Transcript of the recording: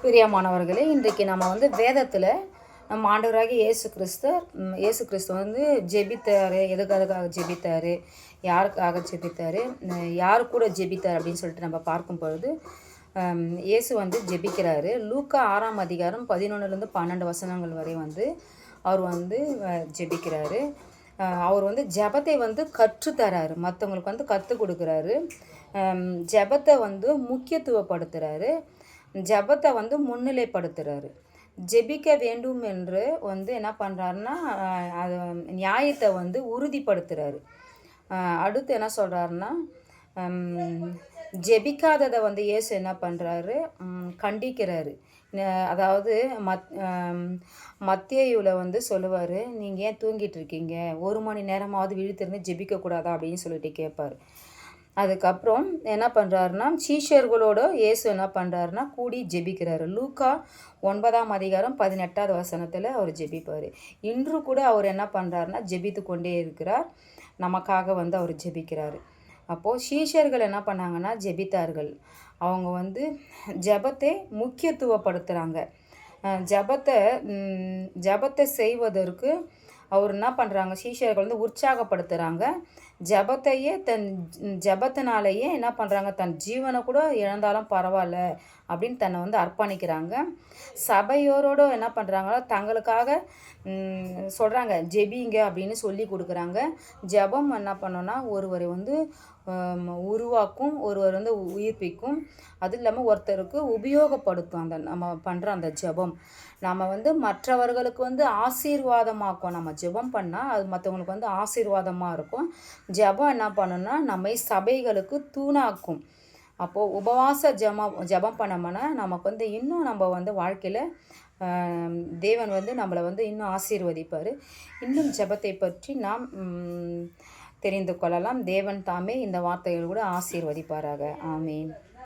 பிரியமானவர்களே, இன்றைக்கு நம்ம வந்து வேதத்தில் நம்ம ஆண்டவராகிய இயேசு கிறிஸ்து வந்து ஜெபித்தார். எதுக்காக ஜெபித்தார், யாருக்காக ஜெபித்தார், யார் கூட ஜெபித்தார் அப்படின்னு சொல்லிட்டு நம்ம பார்க்கும் பொழுது இயேசு வந்து ஜெபிக்கிறாரு. லூக்கா 6ஆம் அதிகாரம் 11லேருந்து 12 வசனங்கள் வரை வந்து அவர் வந்து ஜெபிக்கிறாரு. அவர் வந்து ஜெபத்தை வந்து கற்றுத்தராரு, மற்றவங்களுக்கு வந்து கற்றுக் கொடுக்குறாரு. ஜெபத்தை வந்து முக்கியத்துவப்படுத்துகிறாரு, ஜெபத்தை வந்து முன்னிலைப்படுத்துகிறாரு. ஜெபிக்க வேண்டும் என்று வந்து என்ன பண்ணுறாருன்னா அது நியாயத்தை வந்து உறுதிப்படுத்துகிறாரு. அடுத்து என்ன சொல்கிறாருன்னா, ஜெபிக்காததை வந்து இயேசு என்ன பண்ணுறாரு, கண்டிக்கிறாரு. அதாவது மத்தேயுல வந்து சொல்லுவார், நீங்கள் ஏன் தூங்கிட்டு இருக்கீங்க, 1 மணி நேரமாவது விழித்திருந்து ஜெபிக்கக்கூடாதா அப்படின்னு சொல்லிட்டு கேட்பார். அதுக்கப்புறம் என்ன பண்ணுறாருன்னா, சீஷர்களோட இயேசு என்ன பண்ணுறாருன்னா கூடி ஜெபிக்கிறாரு. லூக்கா 9ஆம் அதிகாரம் 18வது வசனத்தில் அவர் ஜெபிப்பார். இன்று கூட அவர் என்ன பண்ணுறாருன்னா ஜெபித்து கொண்டே இருக்கிறார், நமக்காக வந்து அவர் ஜெபிக்கிறாரு. அப்போது சீஷர்கள் என்ன பண்ணாங்கன்னா ஜெபித்தார்கள். அவங்க வந்து ஜெபத்தை முக்கியத்துவப்படுத்துகிறாங்க. ஜெபத்தை செய்வதற்கு அவர் என்ன பண்ணுறாங்க, சீஷர்கள் வந்து உற்சாகப்படுத்துகிறாங்க. ஜெபத்தினாலேயே என்ன பண்ணுறாங்க, தன் ஜீவனை கூட இழந்தாலும் பரவாயில்ல அப்படின்னு தன்னை வந்து அர்ப்பணிக்கிறாங்க. சபையோரோடு என்ன பண்ணுறாங்களோ தங்களுக்காக சொல்கிறாங்க, ஜெபிங்க அப்படின்னு சொல்லி கொடுக்குறாங்க. ஜெபம் என்ன பண்ணோன்னா ஒருவரை வந்து உருவாக்கும், ஒருவர் வந்து உயிர்ப்பிக்கும், அது இல்லாமல் ஒருத்தருக்கு உபயோகப்படுத்தும். அந்த நம்ம பண்ணுற அந்த ஜெபம் நம்ம வந்து மற்றவர்களுக்கு வந்து ஆசீர்வாதமாக்கும். நம்ம ஜெபம் பண்ணால் அது மற்றவங்களுக்கு வந்து ஆசீர்வாதமாக இருக்கும். ஜெபம் என்ன பண்ணுன்னா நம்மை சபைகளுக்கு தூணாக்கும். அப்போது உபவாச ஜெபம் பண்ணோம்னா நமக்கு வந்து இன்னும் நம்ம வந்து வாழ்க்கையில் தேவன் வந்து நம்மளை வந்து இன்னும் ஆசீர்வதிப்பார். இன்னும் ஜெபத்தை பற்றி நாம் தெரிந்து கொள்ளலாம். தேவன் தாமே இந்த வார்த்தைகள் கூட ஆசீர்வதிப்பாராக. ஆமீன்.